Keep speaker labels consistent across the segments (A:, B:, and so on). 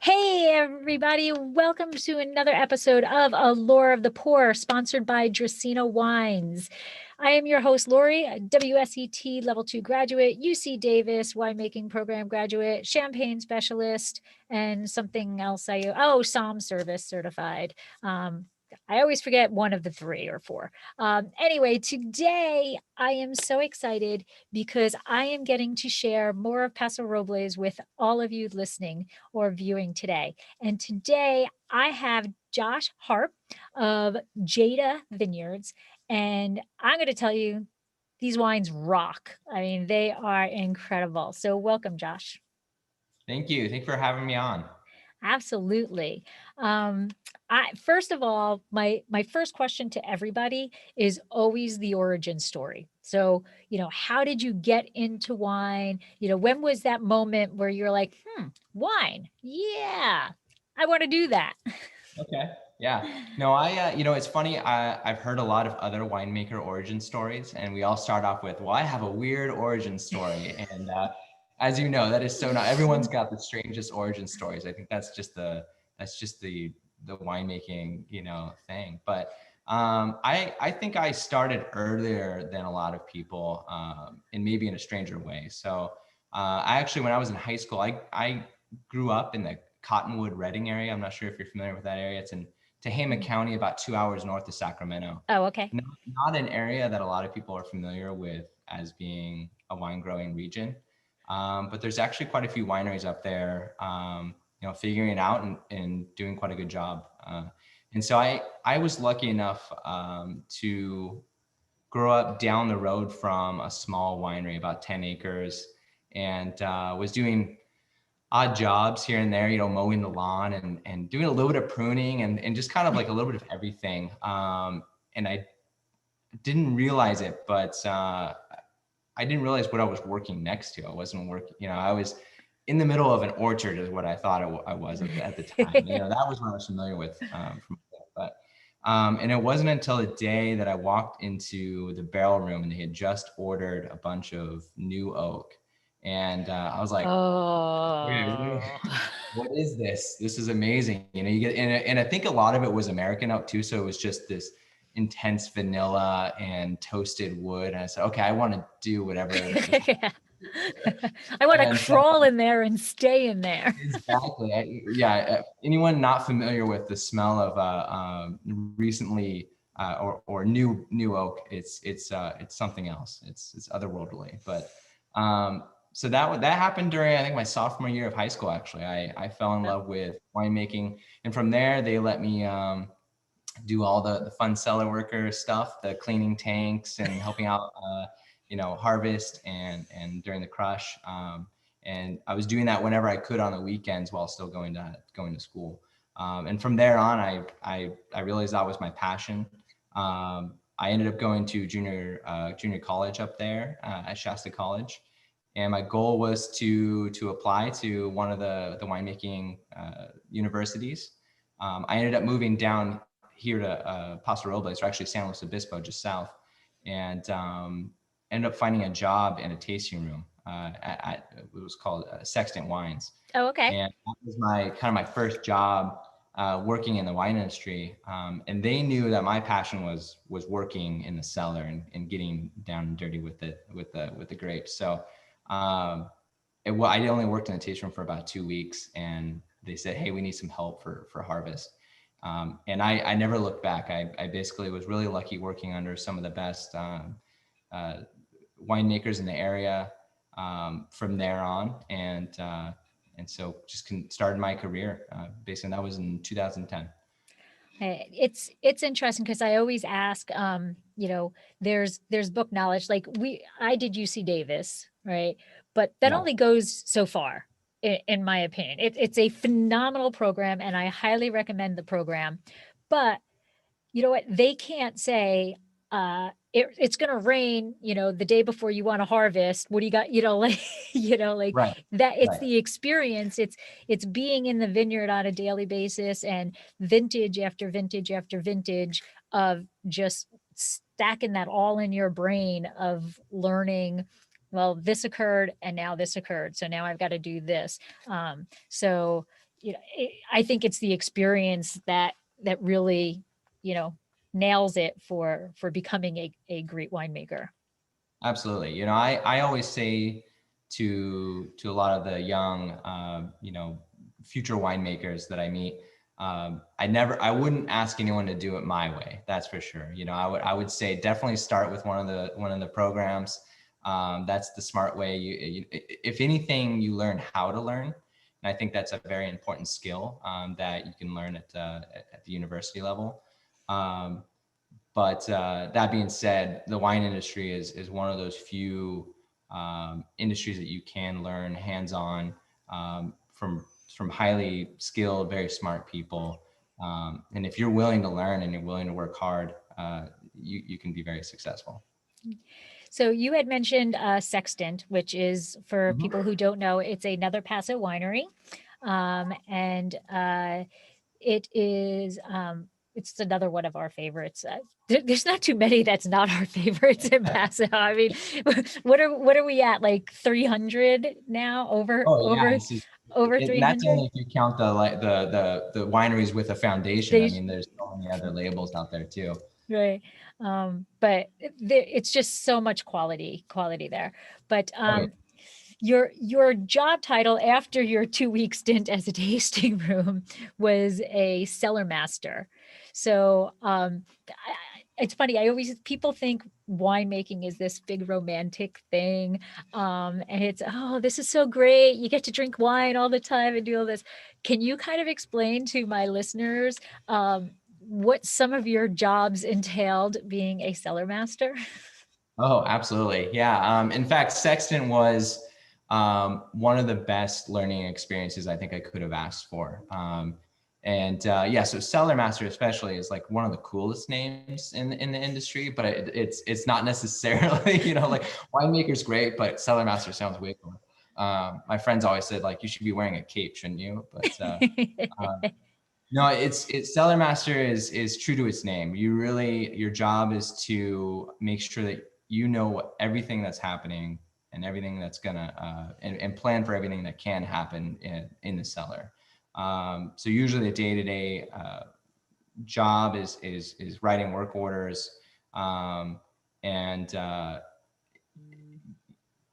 A: Hey, everybody. Welcome to another episode of Allure of the Poor, sponsored by Dracaena Wines. I am your host, Lori, a WSET Level 2 graduate, UC Davis winemaking program graduate, champagne specialist, and something else Somm service certified. I always forget one of the three or four. Anyway, today I am so excited because I am getting to share more of Paso Robles with all of you listening or viewing today. And today I have Josh Harp of Jada Vineyards. And I'm going to tell you, these wines rock. I mean, they are incredible. So welcome, Josh.
B: Thank you. Thank you for having me on.
A: Absolutely. Um, first of all, my first question to everybody is always the origin story. So, how did you get into wine? When was that moment where you're like, wine? Yeah, I want to do that.
B: Okay. Yeah. No, it's funny. I've heard a lot of other winemaker origin stories, and we all start off with, well, I have a weird origin story. And as you know, that is so not everyone's got the strangest origin stories. I think that's just the winemaking, thing. But I think I started earlier than a lot of people, and maybe in a stranger way. So I actually, when I was in high school, I grew up in the Cottonwood Redding area. I'm not sure if you're familiar with that area. It's in Tehama County, about 2 hours north of Sacramento.
A: Oh, okay.
B: Not an area that a lot of people are familiar with as being a wine growing region. But there's actually quite a few wineries up there, figuring it out and doing quite a good job. And so I was lucky enough to grow up down the road from a small winery, about 10 acres, and was doing odd jobs here and there, mowing the lawn and doing a little bit of pruning and just kind of like a little bit of everything. And I didn't realize it, but I didn't realize what I was working next to. I wasn't working, I was in the middle of an orchard is what I thought I was at the time. That was what I was familiar with from there. But and it wasn't until the day that I walked into the barrel room and they had just ordered a bunch of new oak. And I was like,
A: Oh.
B: what is this? This is amazing. You get, and I think a lot of it was American oak too. So it was just this intense vanilla and toasted wood. And I said, okay, I want to do whatever.
A: I want to
B: And
A: crawl in there and stay in there.
B: exactly. Anyone not familiar with the smell of recently or new oak, it's something else. It's otherworldly. But so that happened during, I think, my sophomore year of high school. Actually, I fell in love with winemaking, and from there they let me do all the fun cellar worker stuff, the cleaning tanks and helping out, harvest and during the crush. And I was doing that whenever I could on the weekends while still going to school. And from there on, I realized that was my passion. I ended up going to junior college up there at Shasta College. And my goal was to apply to one of the winemaking universities. I ended up moving down here to Paso Robles, or actually San Luis Obispo, just south, and ended up finding a job in a tasting room at it was called Sextant Wines.
A: Oh, okay.
B: And that was my first job working in the wine industry. And they knew that my passion was working in the cellar and getting down and dirty with the grapes. So I only worked in the tasting room for about 2 weeks, and they said, hey, we need some help for harvest. And I never looked back. I basically was really lucky working under some of the best winemakers in the area from there on. And so just started my career. Basically, that was in 2010.
A: It's interesting because I always ask, there's book knowledge. Like I did UC Davis, right? But that
B: Yeah.
A: only goes so far, in my opinion. It's a phenomenal program, and I highly recommend the program. But you know what? They can't say, it's going to rain, the day before you want to harvest. What do you got? Like, like
B: Right.
A: that. It's
B: Right.
A: the experience. It's being in the vineyard on a daily basis and vintage after vintage after vintage of just stacking that all in your brain of learning. Well, this occurred and now this occurred. So now I've got to do this. So I think it's the experience that really, nails it for becoming a great winemaker.
B: Absolutely. I always say to a lot of the young, future winemakers that I meet, I wouldn't ask anyone to do it my way. That's for sure. I would say definitely start with one of the programs. That's the smart way. If anything, you learn how to learn. And I think that's a very important skill that you can learn at the university level. But that being said, the wine industry is one of those few industries that you can learn hands-on from highly skilled, very smart people. And if you're willing to learn and you're willing to work hard, you can be very successful.
A: So you had mentioned Sextant, which is, for
B: Mhm.
A: people who don't know, it's another Paso winery. And it is, it's another one of our favorites. There's not too many that's not our favorites in Paso. I mean, what are we at? Like 300 now?
B: Oh yeah,
A: Over
B: and that's
A: 300?
B: only if you count the wineries with a foundation. I
A: They,
B: mean, there's so many other labels out there too.
A: right. But it's just so much quality there. But
B: Oh yeah.
A: your job title after your 2-week stint as a tasting room was a cellar master. So it's funny. People think winemaking is this big romantic thing, and it's, oh, this is so great. You get to drink wine all the time and do all this. Can you kind of explain to my listeners what some of your jobs entailed being a cellar master?
B: Oh, absolutely. Yeah. In fact, Sexton was one of the best learning experiences I think I could have asked for. Yeah, so Cellar Master especially is like one of the coolest names in the industry, but it's not necessarily, like winemaker's great, but Cellar Master sounds way cooler. My friends always said like you should be wearing a cape, shouldn't you? But no, it's Cellar Master is true to its name. Your job is to make sure that you know everything that's happening and everything that's gonna and plan for everything that can happen in the cellar. So usually the day-to-day job is writing work orders and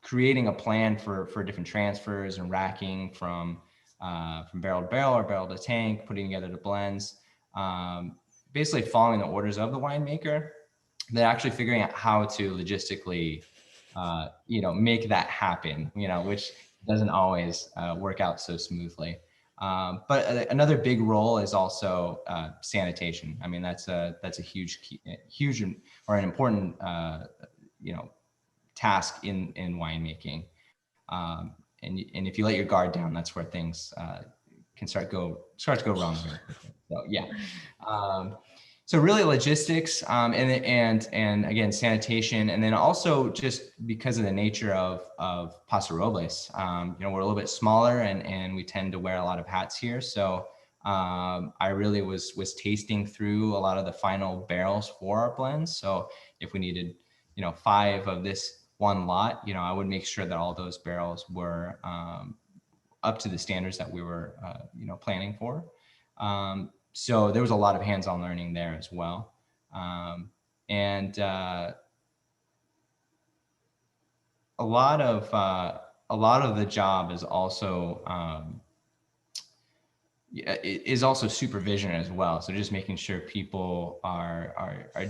B: creating a plan for different transfers and racking from barrel to barrel or barrel to tank, putting together the blends, basically following the orders of the winemaker, then actually figuring out how to logistically, make that happen, which doesn't always work out so smoothly. But another big role is also sanitation. I mean, that's a huge or an important, task in winemaking. And if you let your guard down, that's where things can start to go wrong very quickly. So yeah. So really logistics and again sanitation, and then also just because of the nature of Paso Robles, we're a little bit smaller and we tend to wear a lot of hats here. So I really was tasting through a lot of the final barrels for our blends. So if we needed 5 of this one lot, I would make sure that all those barrels were up to the standards that we were, planning for. So there was a lot of hands-on learning there as well. And a lot of the job is also, is also supervision as well. So just making sure people are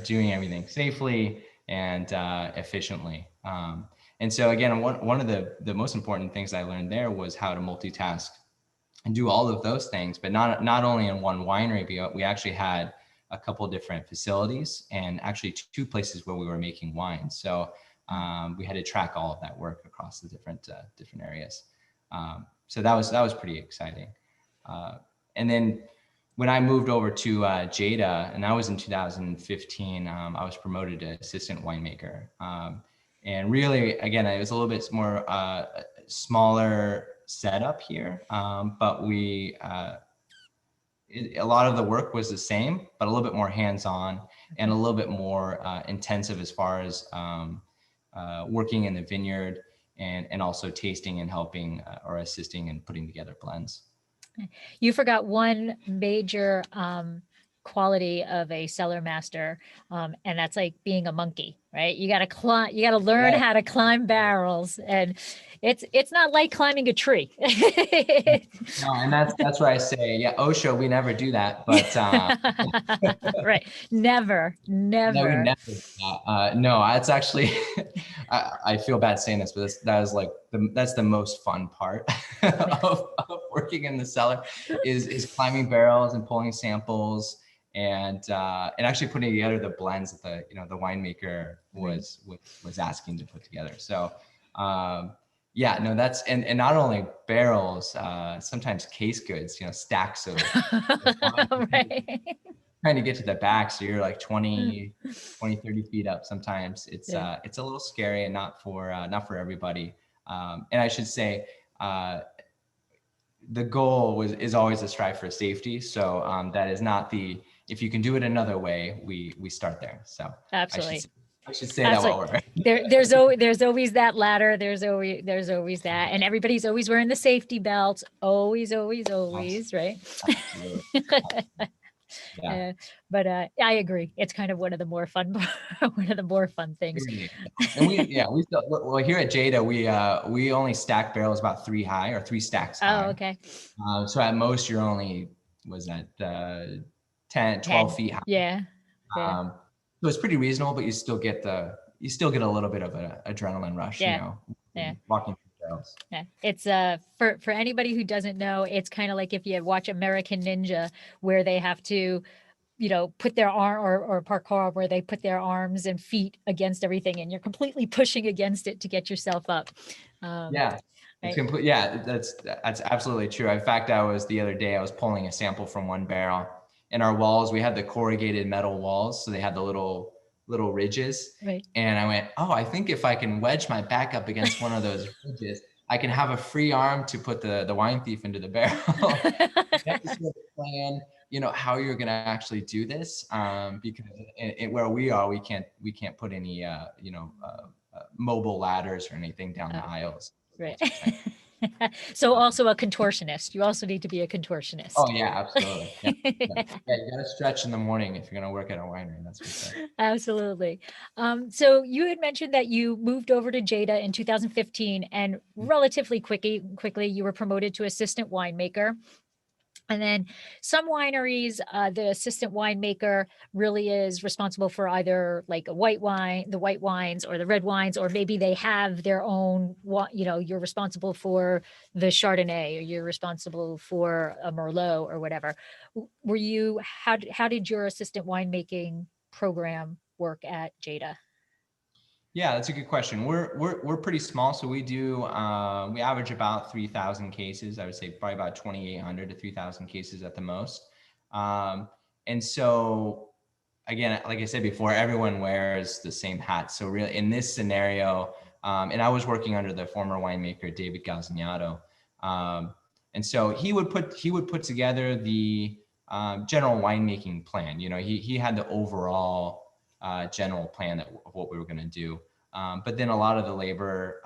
B: doing everything safely and efficiently. And so again, one of the most important things I learned there was how to multitask and do all of those things, but not only in one winery, but we actually had a couple different facilities and actually 2 places where we were making wine. So we had to track all of that work across the different areas. So that was pretty exciting. And then when I moved over to Jada, and that was in 2015, I was promoted to assistant winemaker. And really, again, it was a little bit more smaller setup here, but a lot of the work was the same, but a little bit more hands-on and a little bit more intensive as far as working in the vineyard and also tasting and helping or assisting and putting together blends.
A: You forgot one major quality of a cellar master, and that's like being a monkey, right? You got to climb, you got to learn
B: Yeah.
A: how to climb barrels, and it's not like climbing a tree.
B: No, and that's why I say, yeah, OSHA, we never do that, but
A: Right. Never,
B: no, we
A: never.
B: never do that. No, it's actually, I feel bad saying this, but that is like that's the most fun part of working in the cellar is climbing barrels and pulling samples and actually putting together the blends that the winemaker was asking to put together. So yeah, no, that's and not only barrels, sometimes case goods, stacks of wine.
A: Right.
B: Trying to get to the back, so you're like 20, 30 feet up. Sometimes it's
A: Yeah.
B: it's a little scary and not for everybody. And I should say the goal is always to strive for safety. So that is not if you can do it another way, we start there. So
A: Absolutely.
B: I should say that while
A: Absolutely.
B: we're
A: There's always that ladder. There's always that, and everybody's always wearing the safety belts. Always, always, always, right?
B: Absolutely. Yeah.
A: But I agree. It's kind of one of the more fun, one of the more fun things.
B: And we still, well, here at Jada, we only stack barrels about 3 stacks high.
A: Oh, okay.
B: So at most you're only, was that 10, 12 feet high.
A: Yeah.
B: So it's pretty reasonable, but you still get a little bit of an adrenaline rush,
A: Yeah.
B: walking through barrels.
A: Yeah. It's for anybody who doesn't know, it's kind of like if you watch American Ninja, where they have to put their arm, or parkour, where they put their arms and feet against everything, and you're completely pushing against it to get yourself up.
B: Yeah, it's complete. Yeah, that's absolutely true. In fact, the other day I was pulling a sample from one barrel. In our walls, we had the corrugated metal walls, so they had the little ridges.
A: Right.
B: And I went, oh, I think if I can wedge my back up against one of those ridges, I can have a free arm to put the wine thief into the barrel. You have to sort of plan, how you're going to actually do this, because where we are, we can't put any, mobile ladders or anything down the aisles.
A: Right. So also a contortionist. You also need to be a contortionist.
B: Oh yeah, absolutely. Yeah. You got to stretch in the morning if you're going to work at a winery. That's for sure.
A: Absolutely. So you had mentioned that you moved over to Jada in 2015, and relatively quickly you were promoted to assistant winemaker. And then some wineries, the assistant winemaker really is responsible for either like the white wines or the red wines, or maybe they have their own, you're responsible for the Chardonnay, or you're responsible for a Merlot or whatever. How did your assistant winemaking program work at Jada?
B: Yeah, that's a good question. We're pretty small, so we average about 3,000 cases. I would say probably about 2,800 to 3,000 cases at the most. And so, again, like I said before, everyone wears the same hat. So really, in this scenario, and I was working under the former winemaker David Gazzagnato, and so he would put together the general winemaking plan. He had the overall general plan of what we were going to do. But then a lot of the labor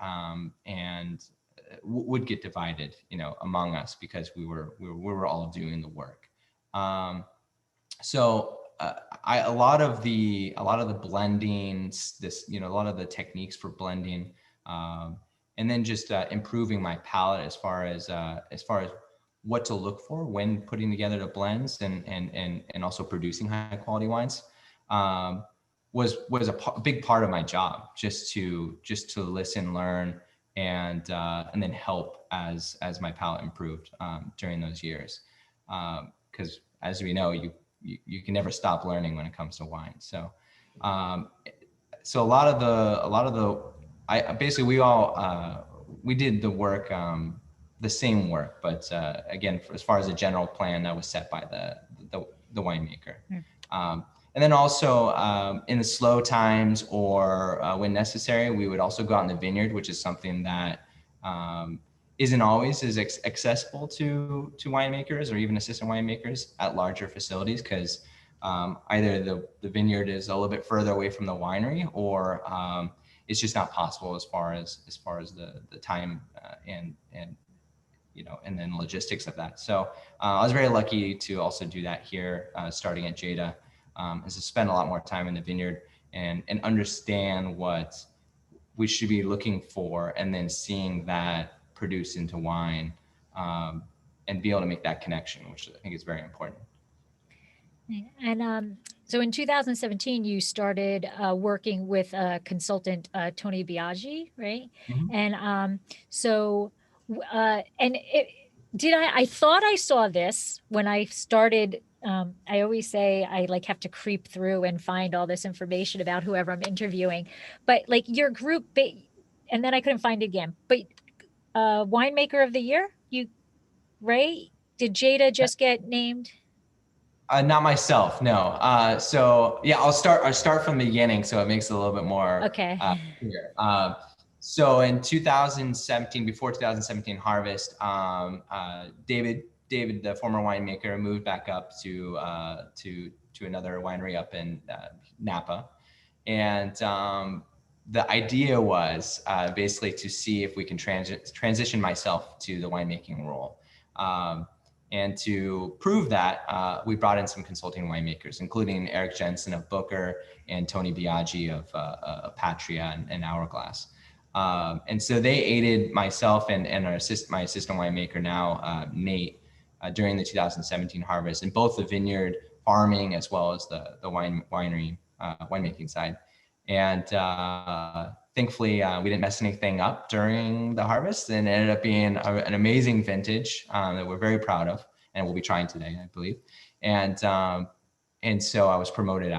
B: would get divided, among us, because we were all doing the work. So a lot of the blending, a lot of the techniques for blending, and then just improving my palate as far as what to look for when putting together the blends and also producing high quality wines. Was a big part of my job, just to listen, learn, and then help as my palate improved during those years. Because as we know, you can never stop learning when it comes to wine. So so a lot of the we did the work, the same work, but again, as far as the general plan that was set by the winemaker. And then also in the slow times, or when necessary, we would also go out in the vineyard, which is something that isn't always as accessible to winemakers or even assistant winemakers at larger facilities, because either the vineyard is a little bit further away from the winery, or it's just not possible as far as the time and and then logistics of that. So I was very lucky to also do that here, starting at Jada, is to spend a lot more time in the vineyard and understand what we should be looking for, and then seeing that produce into wine, and be able to make that connection, which I think is very important.
A: And so in 2017, you started working with consultant Tony Biaggi, right?
B: Mhm.
A: And so, and I thought I saw this when I started. I always say I like have to creep through and find all this information about whoever I'm interviewing, but like your group, and then I couldn't find it again. But winemaker of the year, right? Did Jada just get named?
B: Not myself, no. So yeah, I'll start from the beginning, so it makes it a little bit more
A: Okay.
B: clear. So in 2017, before 2017 harvest, David, the former winemaker, moved back up to another winery up in Napa, and the idea was basically to see if we can transition myself to the winemaking role. And to prove that, we brought in some consulting winemakers, including Eric Jensen of Booker and Tony Biaggi of Patria and Hourglass. And so they aided myself and my assistant winemaker now, Nate, during the 2017 harvest in both the vineyard farming as well as the winery winemaking side. And thankfully, we didn't mess anything up during the harvest, and it ended up being an amazing vintage that we're very proud of, and we'll be trying today, I believe. And so I was promoted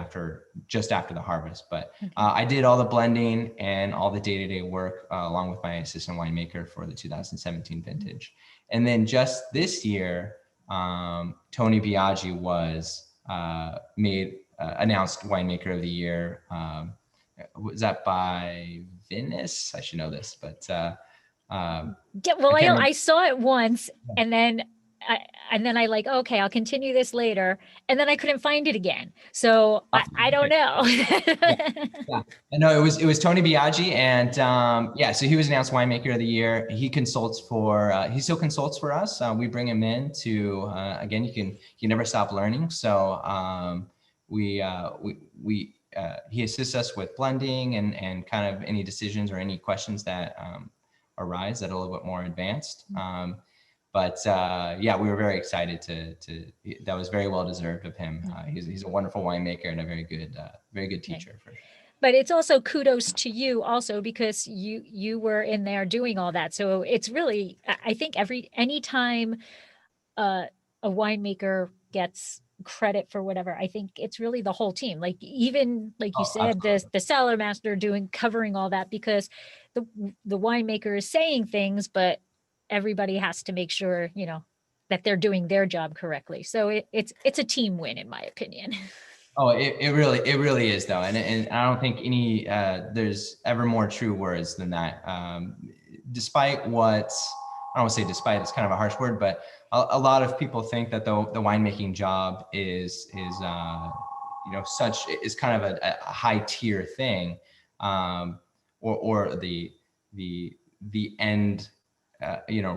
B: just after the harvest, but I did all the blending and all the day-to-day work along with my assistant winemaker for the 2017 vintage. And then just this year, Tony Biaggi was announced winemaker of the year. Was that by Venice? I should know this, but
A: I saw it once, and then I like, okay, I'll continue this later, and then I couldn't find it again. So I don't know.
B: Yeah. No, it was Tony Biaggi, and so he was announced winemaker of the year. He still consults for us. We bring him in to again, you can never stop learning. So he assists us with blending and kind of any decisions or any questions that arise that are a little bit more advanced. But we were very excited that was very well deserved of him. He's a wonderful winemaker and a very good teacher. For sure.
A: But it's also kudos to you also, because you were in there doing all that. So it's really, I think anytime a winemaker gets credit for whatever, I think it's really the whole team. Like even like you said, the cellar master covering all that, because the winemaker is saying things, but everybody has to make sure, that they're doing their job correctly. So it's a team win, in my opinion.
B: Oh, it really is though. And I don't think there's ever more true words than that. Despite what, I don't want to say despite, it's kind of a harsh word, but a lot of people think that the winemaking job is kind of a high tier thing, or the end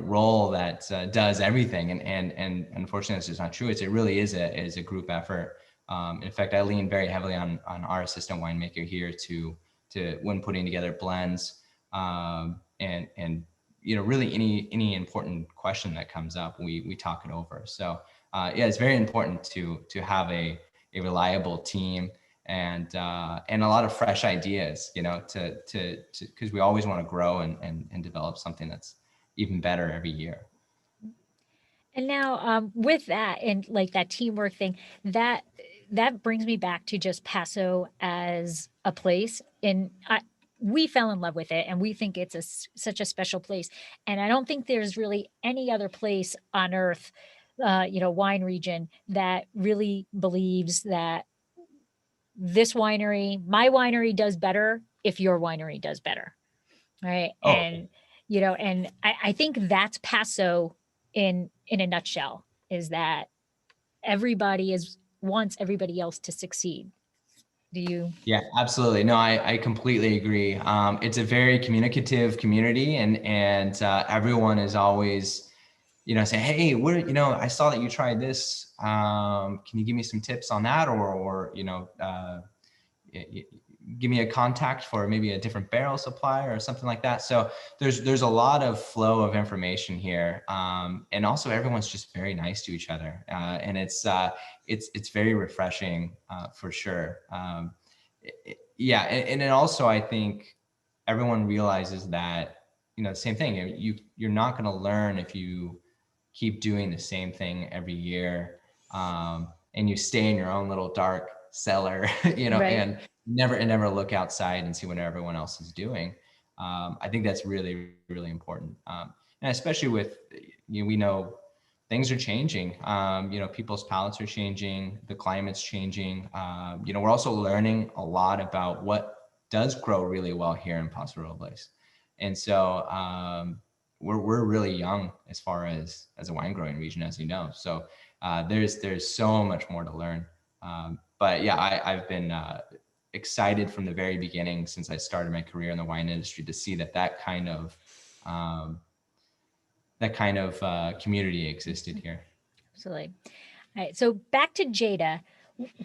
B: role that does everything, and unfortunately it's just not true. It really is a group effort. In fact, I lean very heavily on our assistant winemaker here to when putting together blends, and really any important question that comes up, we talk it over. So it's very important to have a reliable team and a lot of fresh ideas, because we always want to grow and develop something that's even better every year.
A: And now with that and like that teamwork thing, that brings me back to just Paso as a place. And we fell in love with it, and we think it's such a special place. And I don't think there's really any other place on earth, wine region, that really believes that my winery does better if your winery does better. Right.
B: Oh.
A: And, and I think that's Paso in a nutshell, is that everybody wants everybody else to succeed. Do you?
B: Yeah, absolutely. No, I completely agree. It's a very communicative community, and everyone is always say, hey, I saw that you tried this. Can you give me some tips on that? Or give me a contact for maybe a different barrel supplier or something like that. So there's a lot of flow of information here. And also everyone's just very nice to each other. And it's very refreshing for sure. Yeah. And then also I think everyone realizes that, the same thing, you're not going to learn if you keep doing the same thing every year. And you stay in your own little dark cellar,
A: Right.
B: and never look outside and see what everyone else is doing. I think that's really, really important. And especially with, we know things are changing. People's palates are changing, the climate's changing. We're also learning a lot about what does grow really well here in Paso Robles. And so we're really young as far as a wine growing region, as you know. So there's so much more to learn. But yeah, I've been excited from the very beginning since I started my career in the wine industry to see that kind of community existed here.
A: Absolutely. All right. So back to Jada.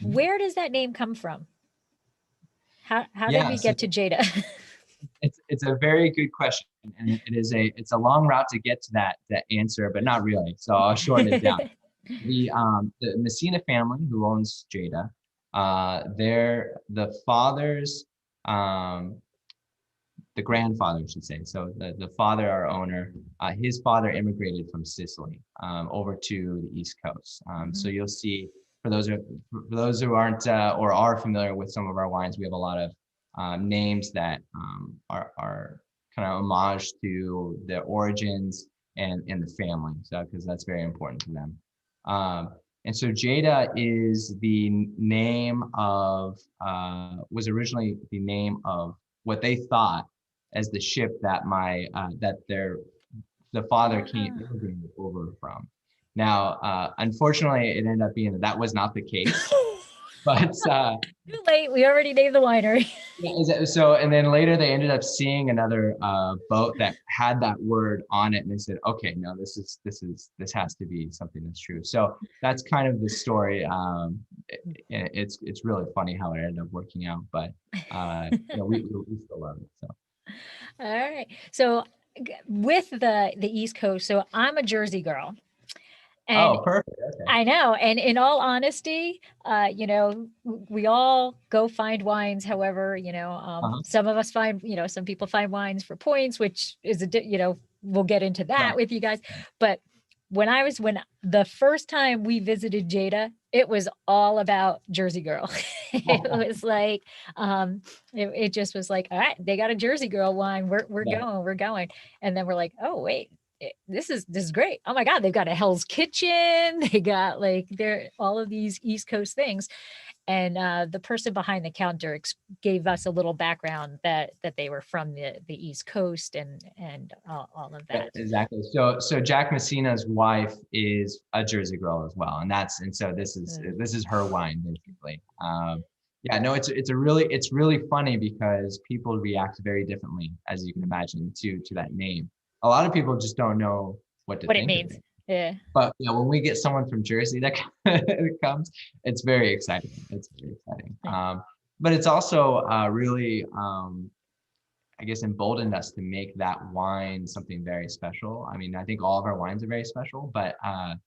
A: Where does that name come from? How did we get to Jada?
B: It's a very good question, and it's a long route to get to that answer, but not really. So I'll shorten it down. The Messina family who owns Jada, they're the fathers, the grandfather, I should say. So the father, our owner, his father immigrated from Sicily over to the East Coast. So you'll see, for those who aren't or are familiar with some of our wines, we have a lot of names that are kind of homage to the origins and the family, so because that's very important to them. And so Jada is the name of was originally the name of what they thought as the ship that the father came over from. Now, unfortunately, it ended up being that was not the case. But
A: too late. We already named the winery.
B: Yeah, so, and then later they ended up seeing another boat that had that word on it, and they said, "Okay, no, this has to be something that's true." So that's kind of the story. It's really funny how it ended up working out, but we still love it. So.
A: All right. So with the East Coast, so I'm a Jersey girl. And
B: perfect. Okay.
A: I know. And in all honesty, we all go find wines. However, some of us find, some people find wines for points, which is, we'll get into that with you guys. But when the first time we visited Jada, it was all about Jersey girl. It was like, it just was like, all right, they got a Jersey girl wine. We're going. And then we're like, oh, wait. This is great. Oh my God, they've got a Hell's Kitchen. They got they're all of these East Coast things. And the person behind the counter gave us a little background that they were from the East Coast and all of that.
B: Exactly. So Jack Messina's wife is a Jersey girl as well, and so this is her wine basically. Yeah, no, it's really funny because people react very differently, as you can imagine, to that name. A lot of people just don't know what think
A: it means. Yeah.
B: But when we get someone from Jersey that comes, it's very exciting. It's very exciting. But it's also really, I guess, emboldened us to make that wine something very special. I mean, I think all of our wines are very special, but I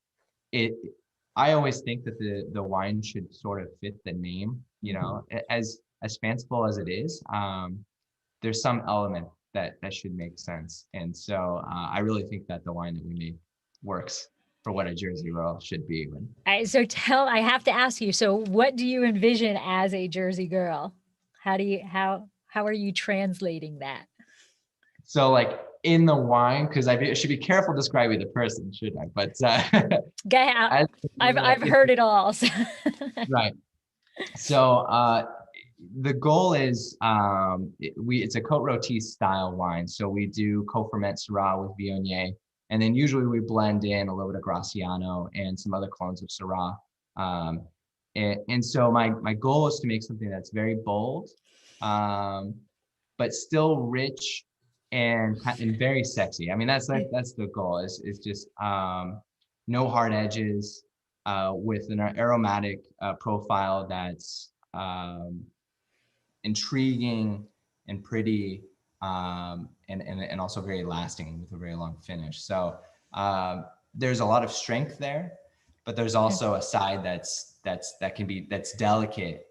B: always think that the wine should sort of fit the name. As fanciful as it is, there's some element that should make sense. And so I really think that the wine that we make works for what a Jersey girl should be.
A: I have to ask you, so what do you envision as a Jersey girl? How are you translating that?
B: So in the wine, because I should be careful describing the person, shouldn't I? But
A: I've heard it all. So.
B: Right. So the goal is it's a Côte Rôtie style wine. So we do co-ferment Syrah with Viognier, and then usually we blend in a little bit of Graciano and some other clones of Syrah. And so my goal is to make something that's very bold, but still rich and very sexy. I mean, that's the goal is just no hard edges, with an aromatic profile that's intriguing and pretty, and also very lasting with a very long finish. So there's a lot of strength there, but there's also a side that's delicate,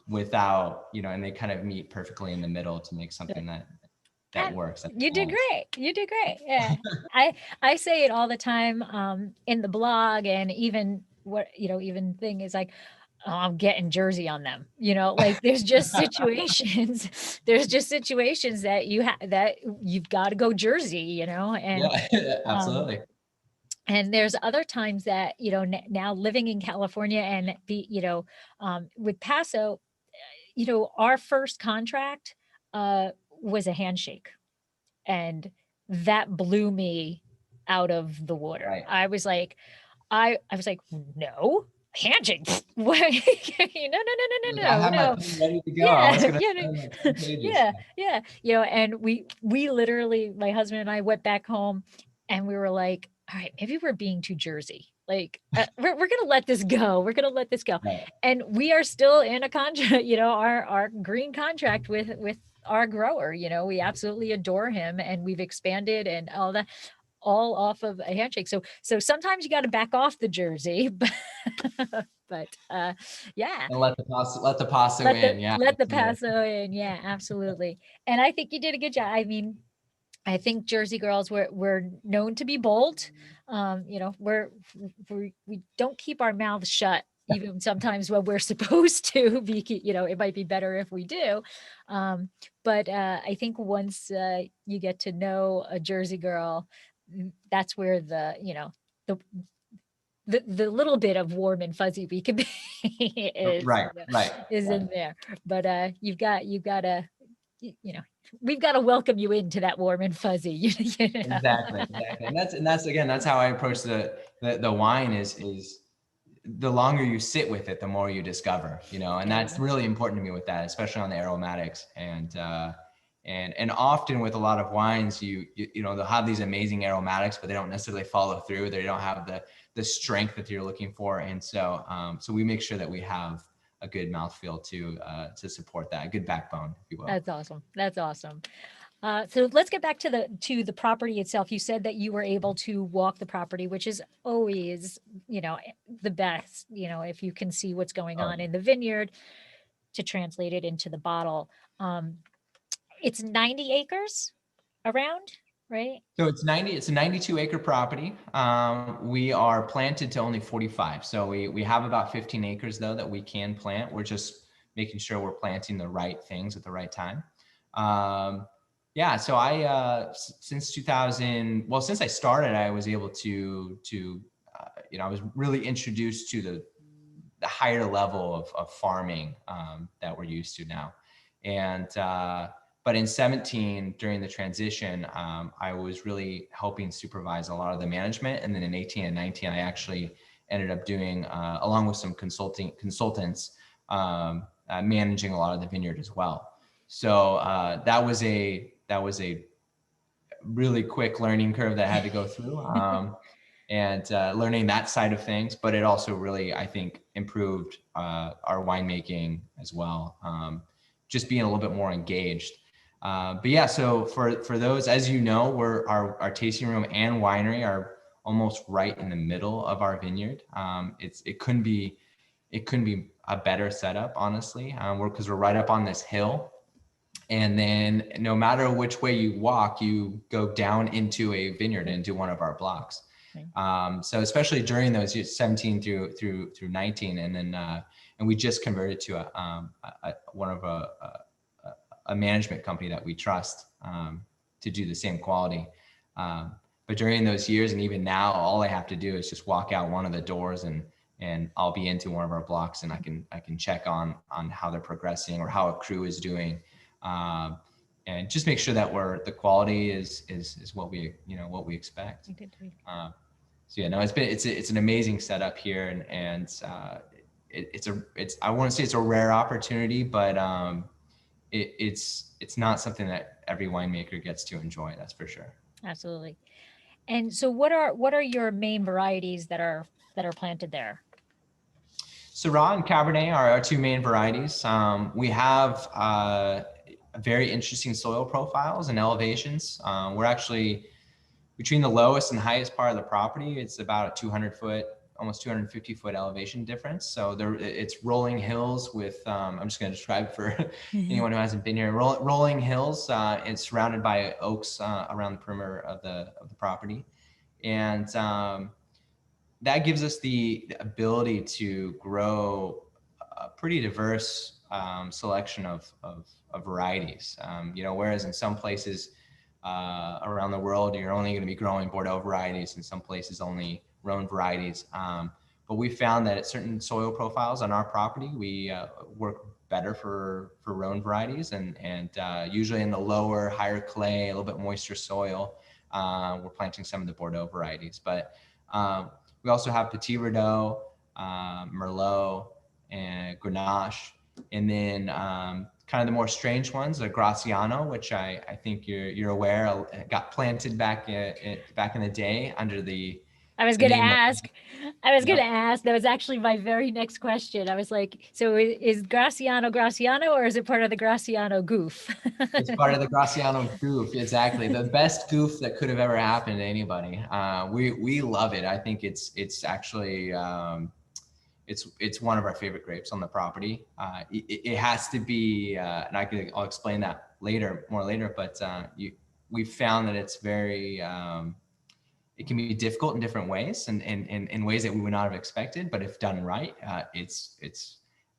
B: without, and they kind of meet perfectly in the middle to make something that works.
A: You did great. You did great. Yeah. I say it all the time, in the blog, and even even thing is like, oh, I'm getting Jersey on them. Like there's just situations, that that you've got to go Jersey, and
B: Yeah, absolutely.
A: and there's other times that, now living in California and with Paso, our first contract was a handshake, and that blew me out of the water.
B: Right.
A: I was like, no, handshake. What?
B: Like, I have my
A: No.
B: pen ready to go. I was
A: Yeah,
B: gonna
A: yeah,
B: send like 10 pages.
A: yeah. And we literally, my husband and I went back home, and we were like, all right, maybe we're being too Jersey. Like, we're gonna let this go. We're gonna let this go.
B: Right.
A: And we are still in a contract, our green contract with our grower. We absolutely adore him, and we've expanded and all that, all off of a handshake. So sometimes you got to back off the Jersey, but yeah,
B: And let the pasta in. Yeah,
A: let the
B: absolutely.
A: Paso in. Yeah, absolutely. And I think you did a good job. I mean, I think Jersey girls were known to be bold. We don't keep our mouths shut even sometimes when we're supposed to be. It might be better if we do. But I think once you get to know a Jersey girl, that's where the the little bit of warm and fuzzy we can be
B: Right, right,
A: is
B: right.
A: in there. But you've got to, we've got to welcome you into that warm and fuzzy.
B: Exactly. And that's again, that's how I approach the wine is the longer you sit with it, the more you discover, and that's really important to me with that, especially on the aromatics. And often with a lot of wines, they'll have these amazing aromatics, but they don't necessarily follow through. They don't have the strength that you're looking for. And so we make sure that we have a good mouthfeel to support that, a good backbone, if you will.
A: That's awesome. That's awesome. So let's get back to the property itself. You said that you were able to walk the property, which is always, the best, if you can see what's going on in the vineyard to translate it into the bottle. It's 90 acres around, right?
B: So it's a 92-acre property. We are planted to only 45. So we have about 15 acres though that we can plant. We're just making sure we're planting the right things at the right time. Yeah, so since I started, I was able to I was really introduced to the higher level of farming that we're used to now. And but in 17, during the transition, I was really helping supervise a lot of the management. And then in 18 and 19, I actually ended up doing, along with some consultants, managing a lot of the vineyard as well. So that was a really quick learning curve that I had to go through, and learning that side of things. But it also really, I think, improved our winemaking as well. Just being a little bit more engaged. But yeah, so for those, as you know, our tasting room and winery are almost right in the middle of our vineyard. It couldn't be a better setup, honestly. Because we're right up on this hill, and then no matter which way you walk, you go down into a vineyard, into one of our blocks. So especially during those years, 17 through 19, and then and we just converted to a management company that we trust to do the same quality. But during those years, and even now, all I have to do is just walk out one of the doors, and I'll be into one of our blocks, and I can check on how they're progressing or how a crew is doing, and just make sure that the quality is what we expect. So yeah, no, it's an amazing setup here, and I want to say it's a rare opportunity, but it's not something that every winemaker gets to enjoy. That's for sure.
A: Absolutely. And so what are your main varieties that are planted there?
B: Syrah and Cabernet are our two main varieties. We have very interesting soil profiles and elevations. We're actually between the lowest and highest part of the property. It's about a 200-foot, almost 250-foot elevation difference. So it's rolling hills with, I'm just going to describe for anyone who hasn't been here, rolling hills. It's surrounded by oaks around the perimeter of the property. And that gives us the ability to grow a pretty diverse selection of varieties. Whereas in some places around the world, you're only going to be growing Bordeaux varieties, in some places only Rhone varieties. But we found that at certain soil profiles on our property, we work better for Rhone varieties, and usually in the lower, higher clay, a little bit moisture soil, we're planting some of the Bordeaux varieties. But we also have Petit Verdot, Merlot, and Grenache. And then kind of the more strange ones, the Graciano, which I think you're aware of, got planted back in the day under the
A: I was going to
B: name of,
A: ask. That was actually my very next question. I was like, so is Graciano or is it part of the Graciano goof?
B: It's part of the Graciano goof. Exactly. The best goof that could have ever happened to anybody. We love it. I think it's actually, it's one of our favorite grapes on the property. It has to be, and I'll explain that more later, but we found that it's very, it can be difficult in different ways and in ways that we would not have expected, but if done right, it's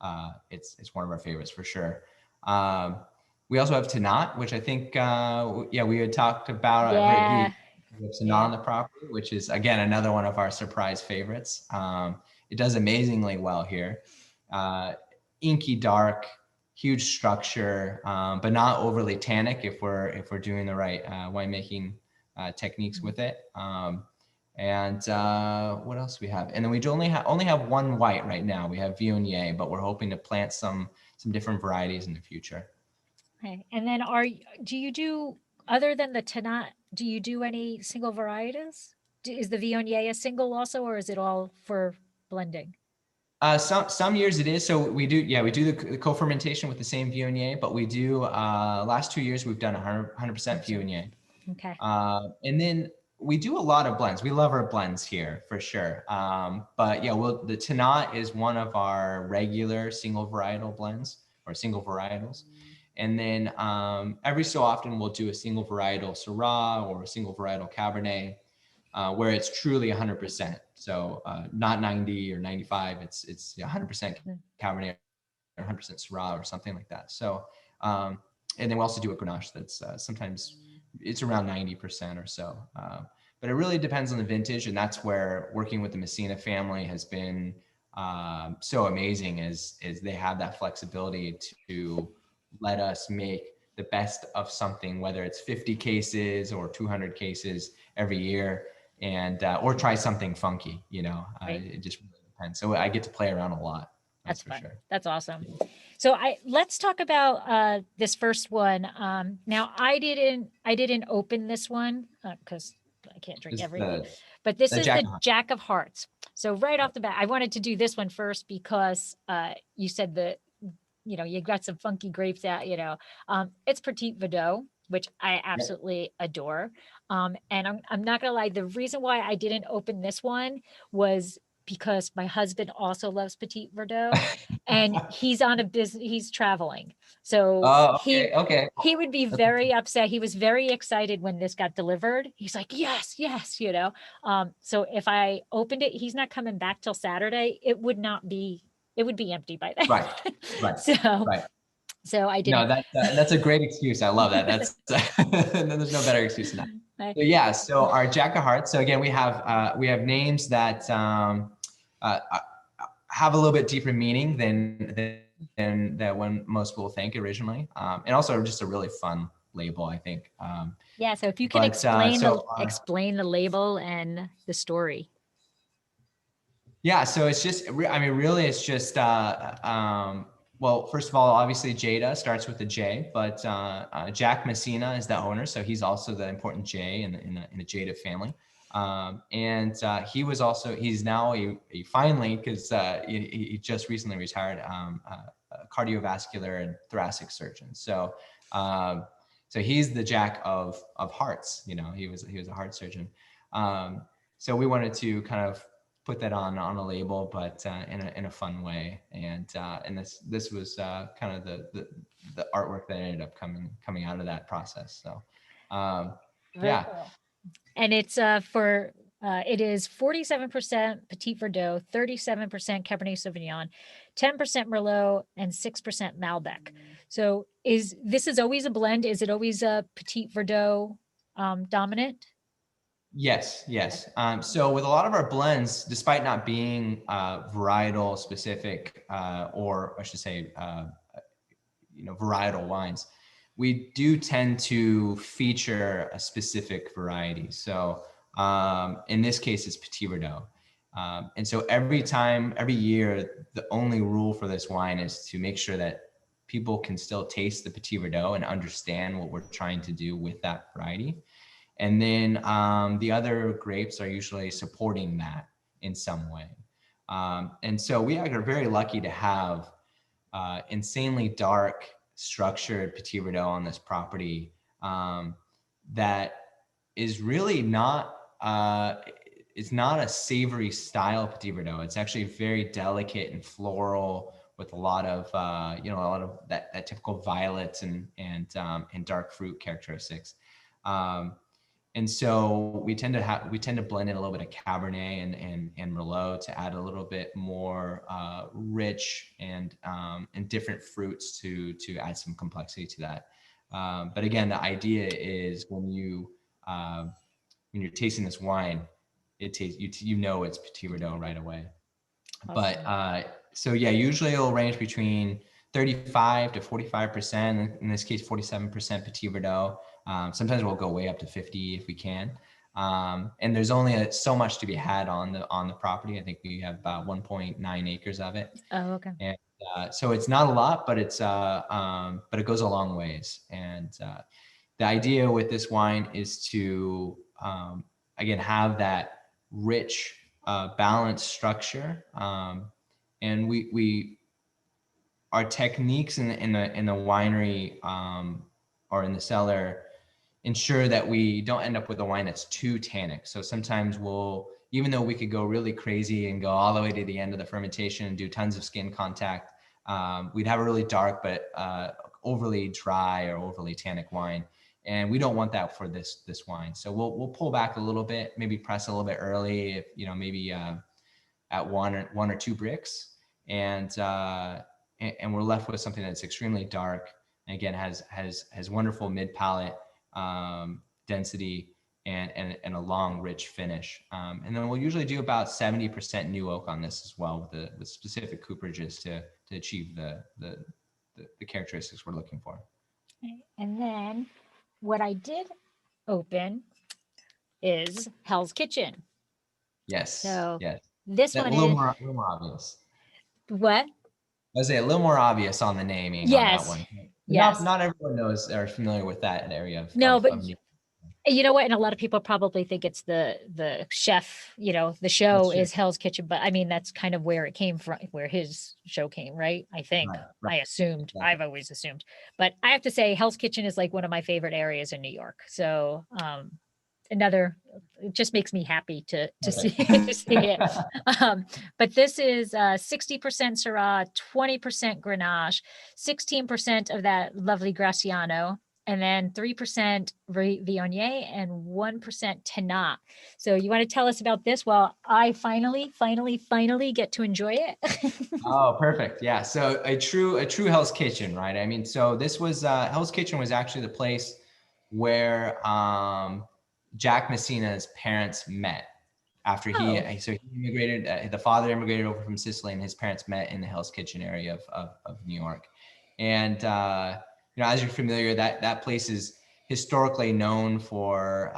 B: one of our favorites for sure. We also have Tannat, which I think, we had talked about.
A: Yeah.
B: We have Tannat on the property, which is again another one of our surprise favorites. It does amazingly well here. Inky dark, huge structure, but not overly tannic if we're doing the right winemaking techniques with it. And what else do we have? And then we only have one white right now. We have Viognier, but we're hoping to plant some different varieties in the future.
A: Okay. And then do you do, other than the Tannat, do you do any single varieties? Is the Viognier a single also, or is it all for blending?
B: Some years it is. So we do the co-fermentation with the same Viognier, but we do, last 2 years, we've done 100% Viognier.
A: Okay.
B: And then we do a lot of blends. We love our blends here for sure. But yeah, the Tannat is one of our regular single varietal blends or single varietals. And then every so often we'll do a single varietal Syrah or a single varietal Cabernet, where it's truly 100%. So not 90 or 95, it's 100% Cabernet or 100% Syrah or something like that. So, and then we also do a Grenache that's sometimes it's around 90% or so. But it really depends on the vintage. And that's where working with the Messina family has been so amazing, is they have that flexibility to let us make the best of something, whether it's 50 cases or 200 cases every year, and or try something funky, right. It just really depends. So I get to play around a lot.
A: That's
B: for
A: fun.
B: Sure.
A: That's awesome. So let's talk about this first one. Now I didn't open this one because I can't drink everything, but this is the Jack of Hearts. So right off the bat, I wanted to do this one first because you said that you got some funky grapes out. It's Petit Verdot, which I absolutely adore. And I'm not gonna lie, the reason why I didn't open this one was because my husband also loves Petit Verdot, and he's on a business. He's traveling, so he would be very upset. He was very excited when this got delivered. He's like, yes. So if I opened it, he's not coming back till Saturday. It would be empty by then.
B: Right.
A: So I didn't.
B: No, that's a great excuse. I love that. That's there's no better excuse than that. So yeah. So our Jack of Hearts. So again, we have names that have a little bit deeper meaning than that when most people think originally, and also just a really fun label, I think.
A: Yeah. So if you can explain the label and the story.
B: Yeah, so it's just, really, it's just Well, first of all, obviously Jada starts with a J, but Jack Messina is the owner, so he's also the important J in the Jada family. And he's now a finally, because he just recently retired, a cardiovascular and thoracic surgeon. So so he's the Jack of hearts. You know, he was a heart surgeon. So we wanted to kind of put that on a label, but in a fun way. And this was kind of the artwork that ended up coming out of that process. So yeah.
A: Cool. And it's it is 47% Petit Verdot, 37% Cabernet Sauvignon, 10% Merlot, and 6% Malbec. So this is always a blend? Is it always a Petit Verdot dominant?
B: Yes. So with a lot of our blends, despite not being varietal specific, or I should say, varietal wines, we do tend to feature a specific variety. So in this case, it's Petit Verdot. And so every year, the only rule for this wine is to make sure that people can still taste the Petit Verdot and understand what we're trying to do with that variety. And then the other grapes are usually supporting that in some way. And so we are very lucky to have insanely dark, structured Petit Verdot on this property that is really not, it's not a savory style Petit Verdot. It's actually very delicate and floral with a lot of, a lot of that typical violets and dark fruit characteristics. And so we tend to blend in a little bit of Cabernet and Merlot to add a little bit more rich and different fruits to add some complexity to that. But again, the idea is when you're tasting this wine, it's Petit Verdot right away. Awesome. But so yeah, usually it'll range between 35 to 45%. In this case, 47% Petit Verdot. Sometimes we'll go way up to 50 if we can. And there's only so much to be had on the property. I think we have about 1.9 acres of it.
A: Oh, okay.
B: And so it's not a lot, but but it goes a long ways. And the idea with this wine is to again have that rich, balanced structure. And our techniques in the winery or in the cellar ensure that we don't end up with a wine that's too tannic. So sometimes even though we could go really crazy and go all the way to the end of the fermentation and do tons of skin contact, we'd have a really dark but overly dry or overly tannic wine. And we don't want that for this wine. So we'll pull back a little bit, maybe press a little bit early, if maybe at one or two bricks, and we're left with something that's extremely dark. And again, has wonderful mid palate density and a long, rich finish. And then we'll usually do about 70% new oak on this as well, with specific cooperages to achieve the characteristics we're looking for.
A: And then what I did open is Hell's Kitchen.
B: Yes.
A: So
B: yes.
A: This one
B: is a little more obvious.
A: What?
B: I was a little more obvious on the naming.
A: Yes.
B: On that one.
A: Yes.
B: Not everyone knows or is familiar with that area of
A: you know what? And a lot of people probably think it's the chef, the show is Hell's Kitchen, but I mean, that's kind of where it came from, where his show came, right? I think. Right. I assumed. Exactly. I've always assumed. But I have to say, Hell's Kitchen is like one of my favorite areas in New York. So it just makes me happy to see it. But this is 60% Syrah, 20% Grenache, 16% of that lovely Graciano, and then 3% Viognier and 1% Tannat. So you want to tell us about this? Well, I finally get to enjoy it.
B: Oh, perfect. Yeah. So a true Hell's Kitchen, right? I mean, so this was Hell's Kitchen was actually the place where Jack Messina's parents met after he immigrated. The father immigrated over from Sicily, and his parents met in the Hell's Kitchen area of New York. And as you're familiar, that place is historically known for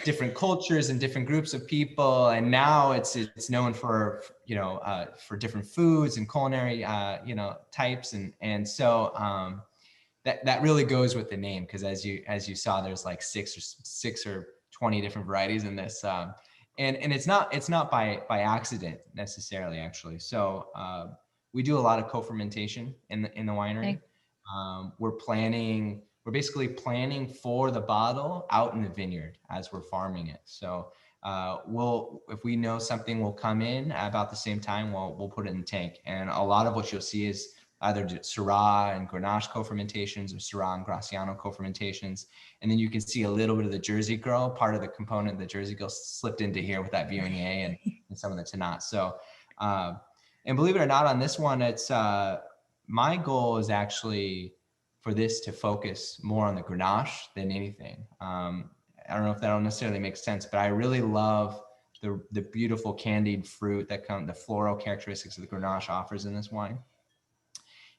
B: different cultures and different groups of people. And now it's known for, for different foods and culinary, types. And so that really goes with the name, because as you saw, there's like six or 20 different varieties in this. And it's not by accident necessarily, actually. So we do a lot of co-fermentation in the winery.
A: Okay.
B: We're basically planning for the bottle out in the vineyard as we're farming it. So if we know something will come in about the same time, we'll put it in the tank. And a lot of what you'll see is either Syrah and Grenache co-fermentations or Syrah and Graciano co-fermentations. And then you can see a little bit of the Jersey Girl, part of the component, the Jersey Girl slipped into here with that Viognier and some of the Tannat. So, and believe it or not, on this one, it's my goal is actually for this to focus more on the Grenache than anything. I don't know if that'll necessarily make sense, but I really love the beautiful candied fruit the floral characteristics of the Grenache offers in this wine.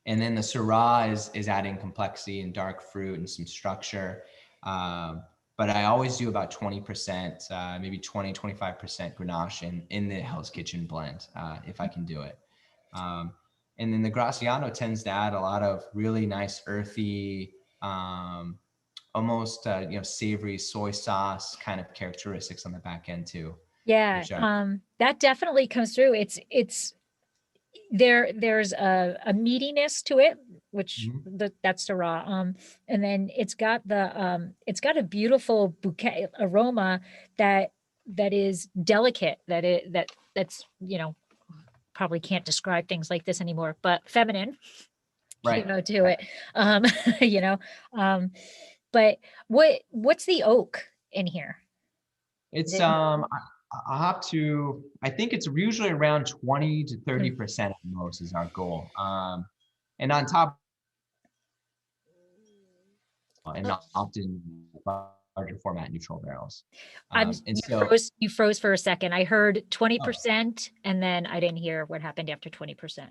B: And then the Syrah is adding complexity and dark fruit and some structure. But I always do about 20%, maybe 25% Grenache in the Hell's Kitchen blend, if I can do it. And then the Graciano tends to add a lot of really nice earthy, almost savory soy sauce kind of characteristics on the back end too.
A: Yeah, that definitely comes through. There's a meatiness to it, which that's the raw. And then it's got a beautiful bouquet aroma that is delicate, that's probably can't describe things like this anymore, but feminine,
B: right,
A: to it. But what's the oak in here?
B: It's I think it's usually around 20 to 30% at most is our goal. And on top, and often larger format neutral barrels.
A: You froze for a second. I heard 20% and then I didn't hear what happened after 20%.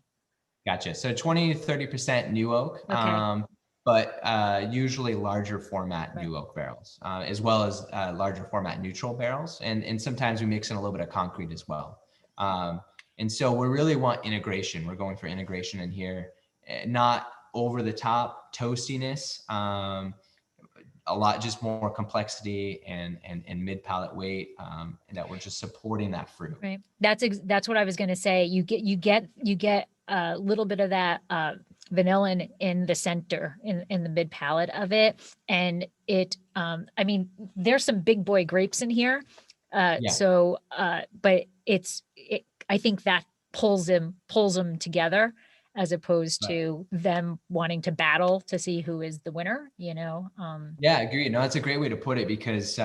B: Gotcha. So 20 to 30% new oak.
A: Okay.
B: But usually larger format new oak barrels, as well as larger format neutral barrels. And sometimes we mix in a little bit of concrete as well. And so we really want integration. We're going for integration in here, not over the top toastiness, a lot, just more complexity and mid palate weight, and that we're just supporting that fruit.
A: Right. That's what I was going to say. You get a little bit of that vanilla in the center, in the mid palate of it. And it, I mean, there's some big boy grapes in here. So, but I think that pulls them together, as opposed to them wanting to battle to see who is the winner,
B: Yeah, I agree. No, that's a great way to put it, because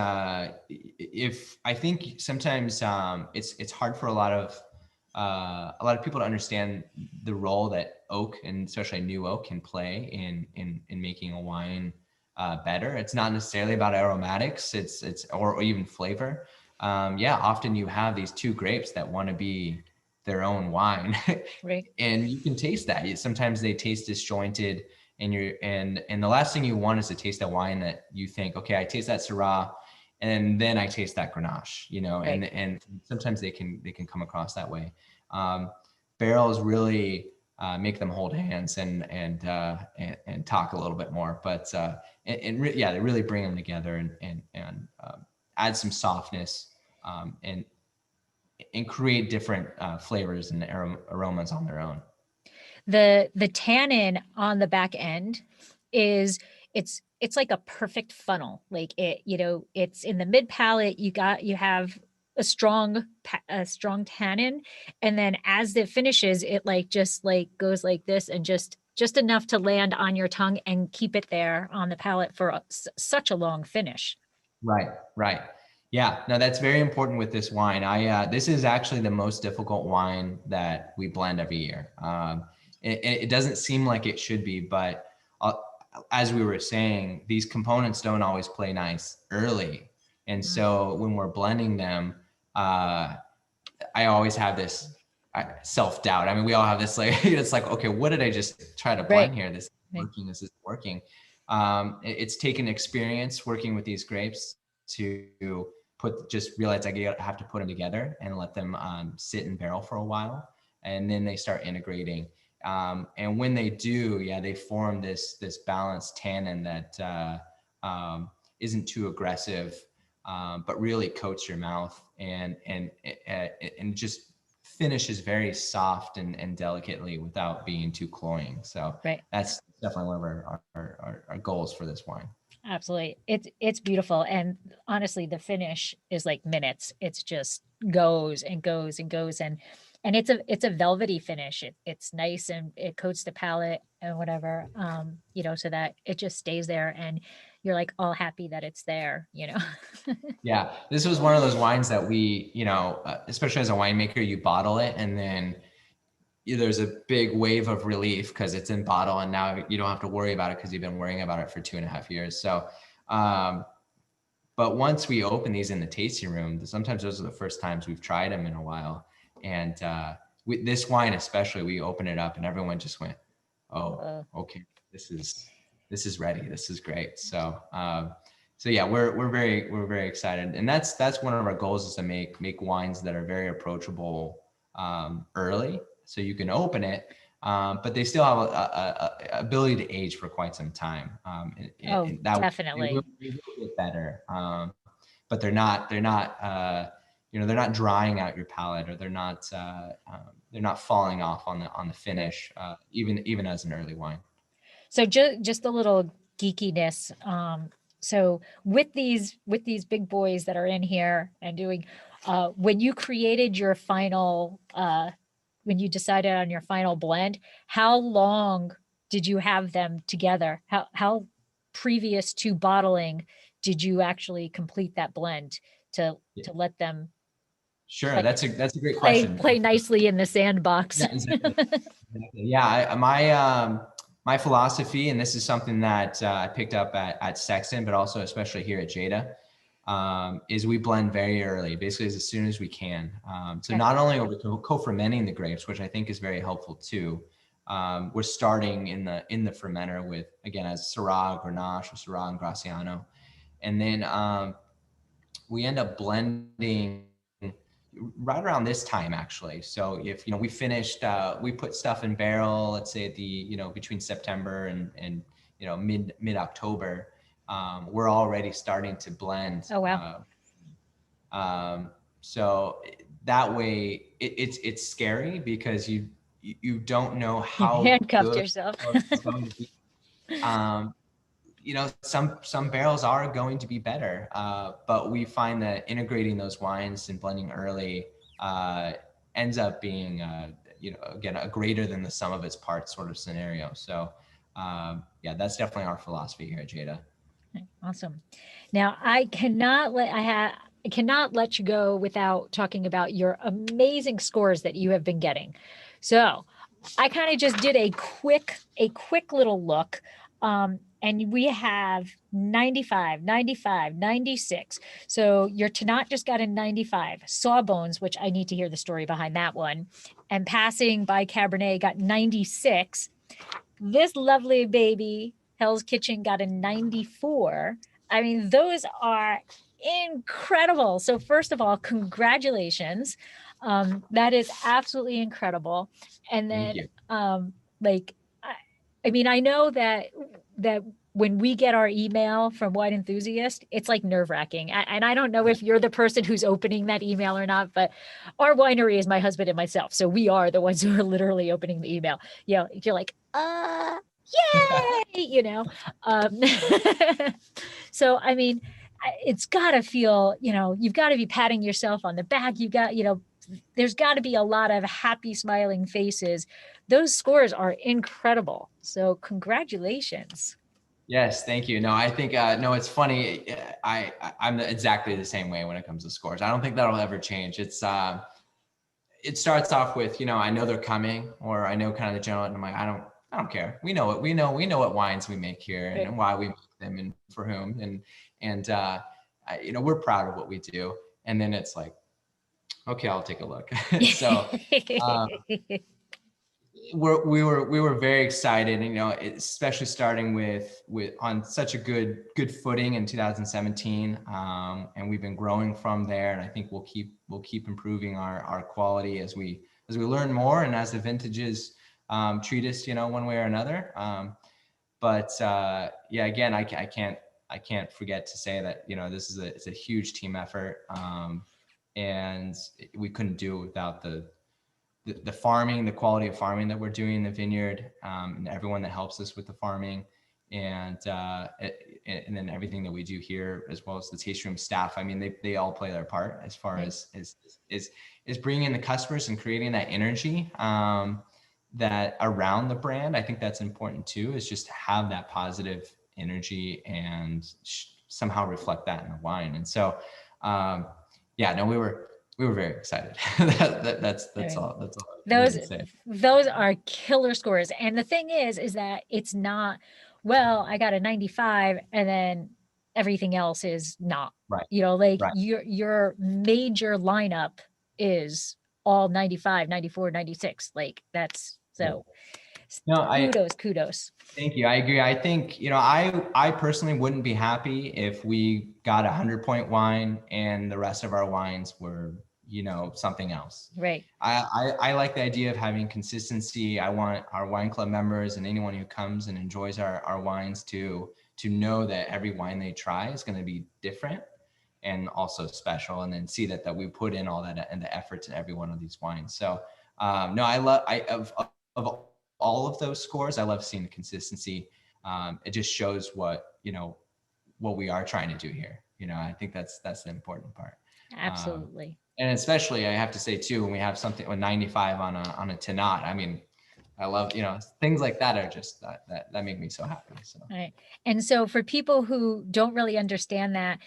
B: if I think sometimes it's hard for a lot of people to understand the role that oak, and especially new oak, can play in making a wine better. It's not necessarily about aromatics, or even flavor. Often you have these two grapes that want to be their own wine.
A: Right.
B: And you can taste that. Sometimes they taste disjointed, and the last thing you want is to taste that wine that you think, okay, I taste that Syrah, and then I taste that Grenache,
A: Right.
B: and sometimes they can come across that way. Barrels really make them hold hands and talk a little bit more, but they really bring them together and add some softness, and create different flavors and aromas on their own.
A: The tannin on the back end is it's like a perfect funnel. Like it's in the mid palate. You have a strong tannin, and then as it finishes, it just goes like this, and just enough to land on your tongue and keep it there on the palate for such a long finish.
B: Right. Yeah, no, that's very important with this wine. This is actually the most difficult wine that we blend every year. It doesn't seem like it should be, but as we were saying, these components don't always play nice early. And so when we're blending them, I always have this self-doubt. I mean, we all have this, it's like, okay, what did I just try to blend here? This is working, this is working. It's taken experience working with these grapes to just realized I have to put them together and let them sit in barrel for a while, and then they start integrating. And when they do, they form this balanced tannin that isn't too aggressive, but really coats your mouth and just finishes very soft and delicately without being too cloying. So that's definitely one of our goals for this wine.
A: Absolutely. It's beautiful. And honestly, the finish is like minutes. It's just goes and goes and goes. And it's a velvety finish. It's nice and it coats the palate and whatever, so that it just stays there and you're like all happy that it's there.
B: Yeah. This was one of those wines that we, especially as a winemaker, you bottle it and then there's a big wave of relief because it's in bottle and now you don't have to worry about it because you've been worrying about it for 2.5 years. So, but once we open these in the tasting room, sometimes those are the first times we've tried them in a while. And this wine, especially, we open it up and everyone just went, "Oh, okay, this is ready. This is great." So, yeah, we're very excited, and that's one of our goals is to make wines that are very approachable early. So you can open it, but they still have a ability to age for quite some time.
A: And that definitely
B: will get better, but they're not they're not drying out your palate, or they're not falling off on the finish, even as an early wine.
A: So just a little geekiness. So with these big boys that are in here and doing, when you created your final when you decided on your final blend, how long did you have them together? How previous to bottling did you actually complete that blend to let them?
B: Sure, that's a great question.
A: Play nicely in the sandbox.
B: Yeah, exactly. Yeah, my philosophy, and this is something that I picked up at Sexton, but also especially here at Jada, is we blend very early, basically as soon as we can. So not only are we co-fermenting the grapes, which I think is very helpful too, we're starting in the fermenter with, again, as Syrah, Grenache, or Syrah and Graciano. And then we end up blending right around this time, actually. So if, we finished, we put stuff in barrel, let's say at the, between September and mid October, we're already starting to blend.
A: Oh, wow.
B: So that way it's scary because you don't know how
A: you handcuffed
B: good
A: yourself.
B: it's going to be. Some barrels are going to be better, but we find that integrating those wines and blending early ends up being, again, a greater than the sum of its parts sort of scenario. So, that's definitely our philosophy here at Jada.
A: Awesome. Now, I cannot let you go without talking about your amazing scores that you have been getting. So, I kind of just did a quick little look. And we have 95, 95, 96. So your Tannat just got a 95. Sawbones, which I need to hear the story behind that one, and Passing by Cabernet got 96. This lovely baby, Hell's Kitchen, got a 94. I mean, those are incredible. So first of all, congratulations. That is absolutely incredible. And then, I know that when we get our email from Wine Enthusiast, it's like nerve-wracking. And I don't know if you're the person who's opening that email or not, but our winery is my husband and myself. So we are the ones who are literally opening the email. You're like, yay, So, I mean, it's got to feel, you've got to be patting yourself on the back. You've got, there's got to be a lot of happy, smiling faces. Those scores are incredible. So congratulations.
B: Yes, thank you. No, I think, no, it's funny. I'm exactly the same way when it comes to scores. I don't think that'll ever change. It starts off with, I know they're coming, or I know kind of the general, and I'm like, I don't care. We know what wines we make here and why we make them and for whom. And we're proud of what we do. And then it's like, okay, I'll take a look. So, we were very excited, you know, especially starting with on such a good footing in 2017, and we've been growing from there. And I think we'll keep improving our quality as we learn more and as the vintages treat us, you know, one way or another. But yeah, again, I can't forget to say that, you know, this is it's a huge team effort, and we couldn't do it without the farming, the quality of farming that we're doing in the vineyard, and everyone that helps us with the farming, and then everything that we do here, as well as the tasting room staff. I mean, they all play their part as far as bringing in the customers and creating that energy that around the brand. I think that's important too, is just to have that positive energy and somehow reflect that in the wine. And so, yeah, no, we were very excited. That's all I really say.
A: Those are killer scores. And the thing is that it's not, well, I got a 95 and then everything else is not,
B: Right.
A: you know, like
B: Right.
A: your major lineup is all 95, 94, 96. Like that's so
B: No,
A: kudos.
B: Thank you. I agree. I think, you know, I personally wouldn't be happy if we got 100-point wine and the rest of our wines were, you know, something else.
A: Right.
B: I like the idea of having consistency. I want our wine club members and anyone who comes and enjoys our wines to know that every wine they try is going to be different and also special, and then see that we put in all that and the effort to every one of these wines. So no, of all of those scores, I love seeing the consistency. It just shows what we are trying to do here. You know, I think that's the important part.
A: Absolutely.
B: And especially, I have to say too, when we have something with 95 on a Tanat, I mean, I love, you know, things like that are just that make me so happy. So.
A: All right. And so for people who don't really understand that,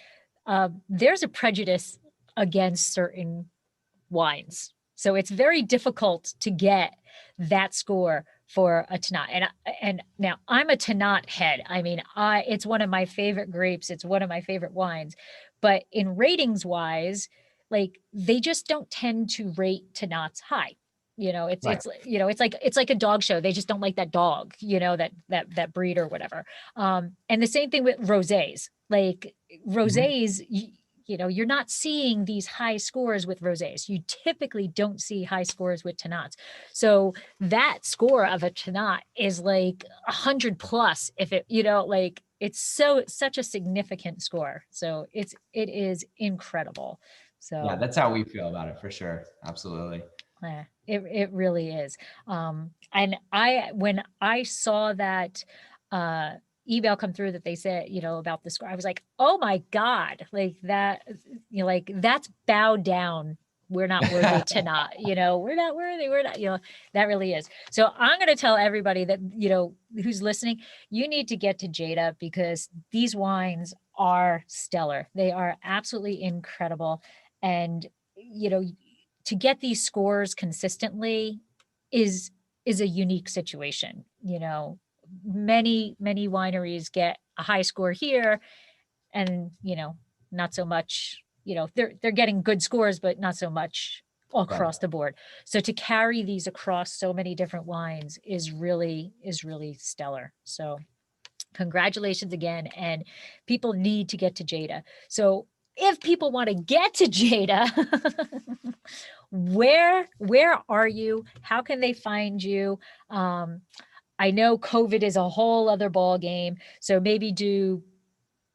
A: there's a prejudice against certain wines. So it's very difficult to get that score for a Tanat. And now I'm a Tanat head. I mean, it's one of my favorite grapes. It's one of my favorite wines. But in ratings wise, like they just don't tend to rate Tanats high. You know, it's like a dog show. They just don't like that dog, you know, that breed or whatever. And the same thing with rosés. Like rosés, you know, you're not seeing these high scores with rosés. You typically don't see high scores with Tanats. So that score of a Tanat is like 100 plus if it, you know, like it's such a significant score. So it is incredible. So
B: yeah, that's how we feel about it for sure. Absolutely.
A: It really is. And when I saw that email come through that they said, you know, about the score, I was like, oh my God, like that, you know, like that's bow down. We're not worthy to not, you know, we're not worthy. We're not, you know, that really is. So I'm going to tell everybody that, you know, who's listening, you need to get to Jada because these wines are stellar. They are absolutely incredible. And, you know, to get these scores consistently is a unique situation. You know, many wineries get a high score here and, you know, not so much, you know, they're getting good scores but not so much across the board. So to carry these across so many different wines is really stellar. So congratulations again, and people need to get to Jada. So if people want to get to Jada, where are you? How can they find you? I know COVID is a whole other ball game, so maybe do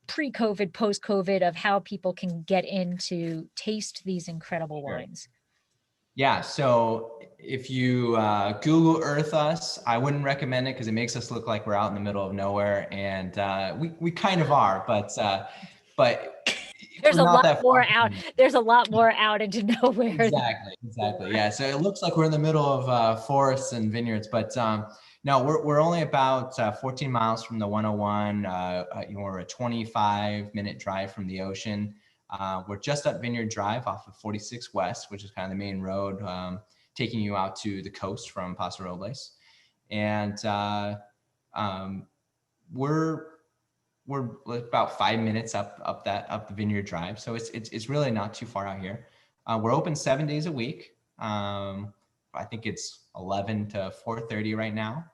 A: pre-COVID, post-COVID of how people can get in to taste these incredible wines.
B: Yeah, so if you Google Earth us, I wouldn't recommend it because it makes us look like we're out in the middle of nowhere, and we kind of are, but
A: there's a lot more out.
B: From
A: there's a lot more out into nowhere.
B: Exactly. Yeah. So it looks like we're in the middle of forests and vineyards, but no, we're only about 14 miles from the 101. We're a 25-minute drive from the ocean. We're just up Vineyard Drive off of 46 West, which is kind of the main road, taking you out to the coast from Paso Robles. And we're about 5 minutes up the Vineyard Drive. So it's really not too far out here. We're open 7 days a week. I think it's 11 to 4:30 right now.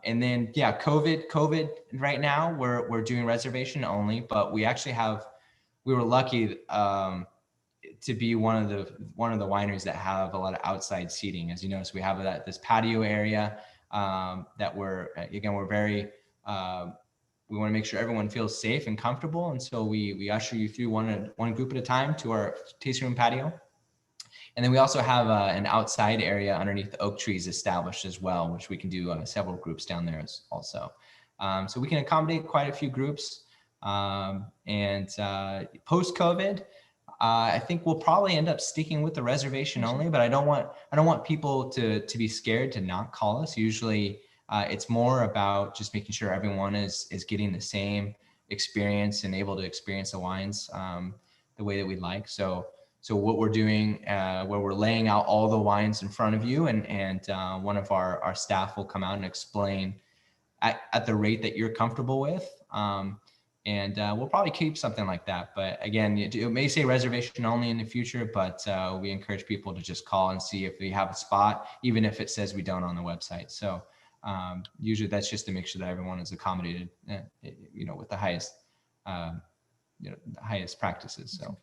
B: And then, yeah, COVID right now, we're doing reservation only, but we actually we were lucky to be one of the wineries that have a lot of outside seating. As you notice, we have this patio area that we're very, we want to make sure everyone feels safe and comfortable. And so we usher you through one group at a time to our tasting room patio. And then we also have an outside area underneath the oak trees established as well, which we can do several groups down there also. So we can accommodate quite a few groups. And post-COVID, I think we'll probably end up sticking with the reservation only, but I don't want people to be scared to not call us. Usually it's more about just making sure everyone is getting the same experience and able to experience the wines the way that we'd like. So what we're doing, where we're laying out all the wines in front of you, and one of our staff will come out and explain at the rate that you're comfortable with. And we'll probably keep something like that. But again, it may say reservation only in the future, but we encourage people to just call and see if we have a spot, even if it says we don't on the website. So usually that's just to make sure that everyone is accommodated, with the highest, highest practices. So.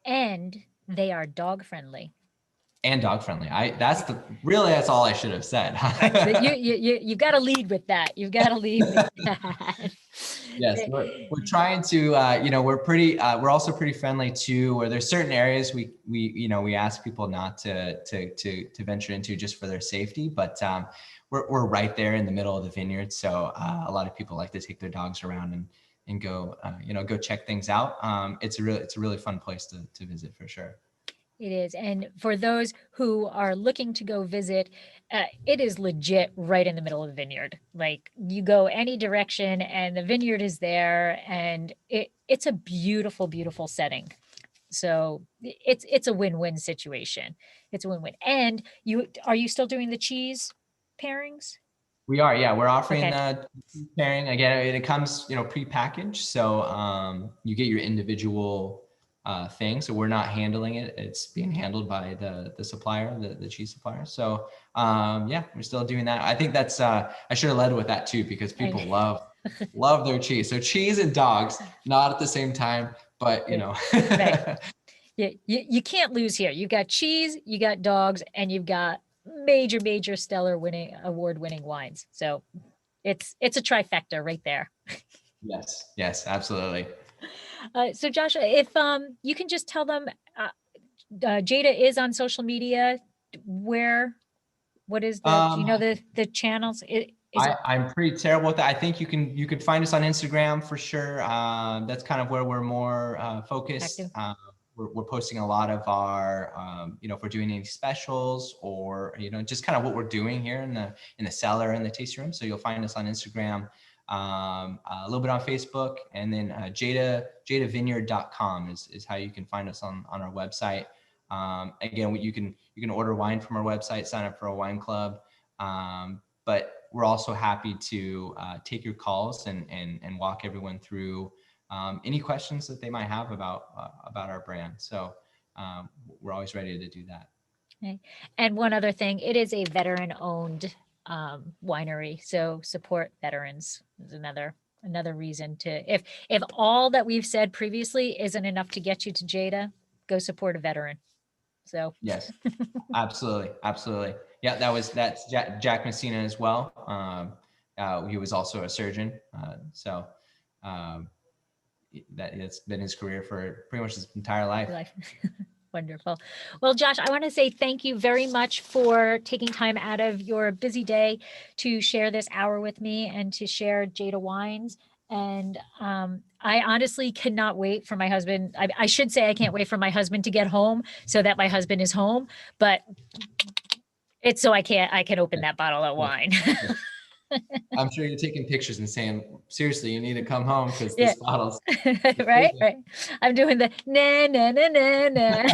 A: And they are dog friendly.
B: And dog friendly. That's all I should have said.
A: You've got to lead with that. You've got to lead with that.
B: Yes, we're trying to, we're also pretty friendly too, where there's certain areas we ask people not to venture into just for their safety, but we're right there in the middle of the vineyard. So a lot of people like to take their dogs around and go, go check things out. It's a really fun place to visit for sure.
A: It is. And for those who are looking to go visit, it is legit right in the middle of the vineyard. Like you go any direction and the vineyard is there, and it's a beautiful, beautiful setting. So it's a win-win situation. It's a win-win. And are you still doing the cheese pairings?
B: We are, yeah. We're offering
A: Okay.
B: pairing again. It comes, pre-packaged, so you get your individual thing. So we're not handling it; it's being handled by the supplier, the cheese supplier. So yeah, we're still doing that. I think that's I should have led with that too, because people love their cheese. So cheese and dogs, not at the same time, but
A: Right. You can't lose here. You've got cheese, you got dogs, and you've got major stellar award winning wines. So it's a trifecta right there.
B: Yes, absolutely.
A: So Joshua, if you can just tell them, Jada is on social media. What is do you know the channels?
B: I'm pretty terrible with that. I think you can find us on Instagram for sure. That's kind of where we're more focused. We're posting a lot of our, if we're doing any specials or, just kind of what we're doing here in the cellar and the tasting room. So you'll find us on Instagram, a little bit on Facebook, and then jadavineyard.com is how you can find us on our website. Again, you can order wine from our website, sign up for a wine club. But we're also happy to take your calls and walk everyone through any questions that they might have about our brand. So we're always ready to do that.
A: Okay. And one other thing, it is a veteran-owned winery, so support veterans is another reason to. If all that we've said previously isn't enough to get you to Jada, go support a veteran. So
B: yes, absolutely. Yeah, that's Jack Messina as well. He was also a surgeon, so it's been his career for pretty much his entire life.
A: Wonderful. Well, Josh, I want to say thank you very much for taking time out of your busy day to share this hour with me and to share Jada Wines. And I honestly cannot wait for my husband. I should say I can't wait for my husband to get home so that my husband is home, but it's so I can open that bottle of wine.
B: I'm sure you're taking pictures and saying, seriously, you need to come home because this bottle's
A: right. I'm doing the na na na na na.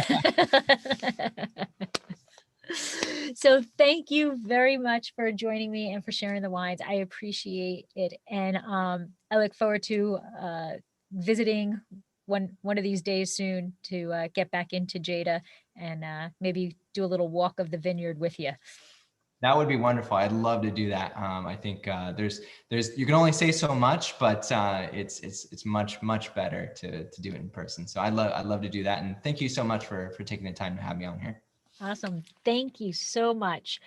A: So thank you very much for joining me and for sharing the wines. I appreciate it. And I look forward to visiting one of these days soon to get back into Jada and maybe do a little walk of the vineyard with you.
B: That would be wonderful. I'd love to do that. I think there's you can only say so much, but it's much better to do it in person. So I'd love to do that. And thank you so much for taking the time to have me on here.
A: Awesome. Thank you so much.